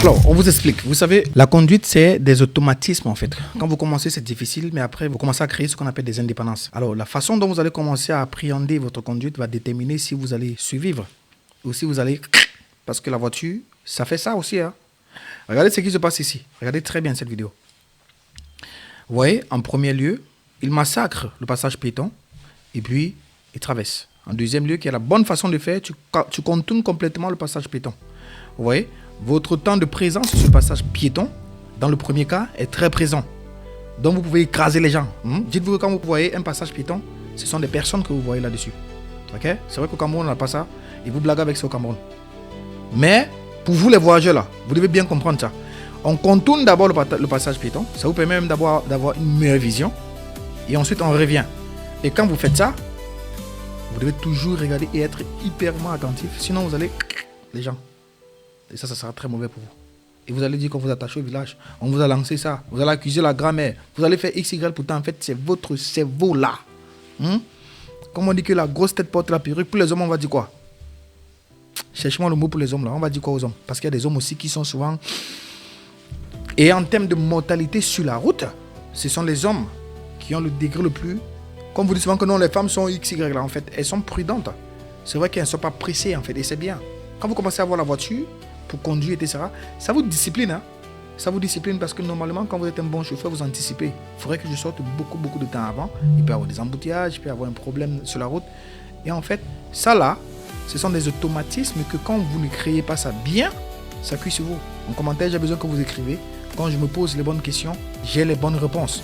Alors, on vous explique. Vous savez, la conduite, c'est des automatismes en fait. Quand vous commencez, c'est difficile, mais après, vous commencez à créer ce qu'on appelle des indépendances. Alors, la façon dont vous allez commencer à appréhender votre conduite va déterminer si vous allez survivre ou si vous allez... Parce que la voiture, ça fait ça aussi. Hein. Regardez ce qui se passe ici. Regardez très bien cette vidéo. Vous voyez, en premier lieu, il massacre le passage piéton et puis il traverse. En deuxième lieu, qui est la bonne façon de faire, tu contournes complètement le passage piéton. Vous voyez, votre temps de présence sur le passage piéton, dans le premier cas, est très présent. Donc vous pouvez écraser les gens. Dites-vous que quand vous voyez un passage piéton, ce sont des personnes que vous voyez là-dessus. Okay? C'est vrai qu'au Cameroun, on n'a pas ça. Et vous blaguez avec ça au Cameroun. Mais, pour vous les voyageurs là, vous devez bien comprendre ça. On contourne d'abord le passage piéton. Ça vous permet même d'avoir une meilleure vision. Et ensuite, on revient. Et quand vous faites ça, vous devez toujours regarder et être hyperment attentif. Sinon, vous allez... les gens. Et ça sera très mauvais pour vous. Et vous allez dire qu'on vous attache au village. On vous a lancé ça. Vous allez accuser la grand-mère. Vous allez faire XY. Pourtant, en fait, c'est votre cerveau là. Comme on dit que la grosse tête porte la perruque. Pour les hommes, on va dire quoi? Cherche-moi le mot pour les hommes là. On va dire quoi aux hommes? Parce qu'il y a des hommes aussi qui sont souvent... Et en termes de mortalité sur la route, ce sont les hommes qui ont le degré le plus... Comme vous dites souvent que non, les femmes sont XY là. En fait, elles sont prudentes. C'est vrai qu'elles ne sont pas pressées en fait. Et c'est bien. Quand vous commencez à avoir la voiture pour conduire, etc., ça vous discipline. Hein? Ça vous discipline parce que normalement, quand vous êtes un bon chauffeur, vous anticipez. Il faudrait que je sorte beaucoup de temps avant. Il peut y avoir des embouteillages, il peut y avoir un problème sur la route. Et en fait, ça là, ce sont des automatismes que quand vous ne créez pas ça bien, ça cuit sur vous. En commentaire, j'ai besoin que vous écrivez. Quand je me pose les bonnes questions, j'ai les bonnes réponses.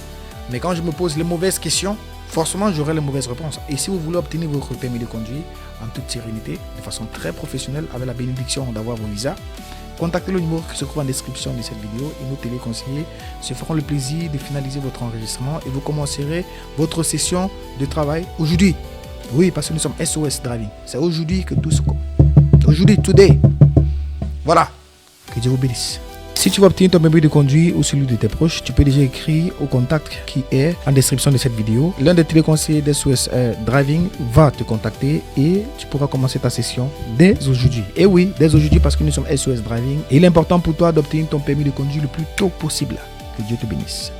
Mais quand je me pose les mauvaises questions, forcément, j'aurai les mauvaises réponses. Et si vous voulez obtenir votre permis de conduire en toute sérénité, de façon très professionnelle, avec la bénédiction d'avoir vos visas, contactez le numéro qui se trouve en description de cette vidéo et nos téléconseillers se feront le plaisir de finaliser votre enregistrement et vous commencerez votre session de travail aujourd'hui. Oui, parce que nous sommes SOS Driving. C'est aujourd'hui que tout se compte. Aujourd'hui, today. Voilà. Que Dieu vous bénisse. Si tu veux obtenir ton permis de conduire ou celui de tes proches, tu peux déjà écrire au contact qui est en description de cette vidéo. L'un des téléconseillers d'SOS Driving va te contacter et tu pourras commencer ta session dès aujourd'hui. Et oui, dès aujourd'hui parce que nous sommes SOS Driving. Et il est important pour toi d'obtenir ton permis de conduire le plus tôt possible. Que Dieu te bénisse.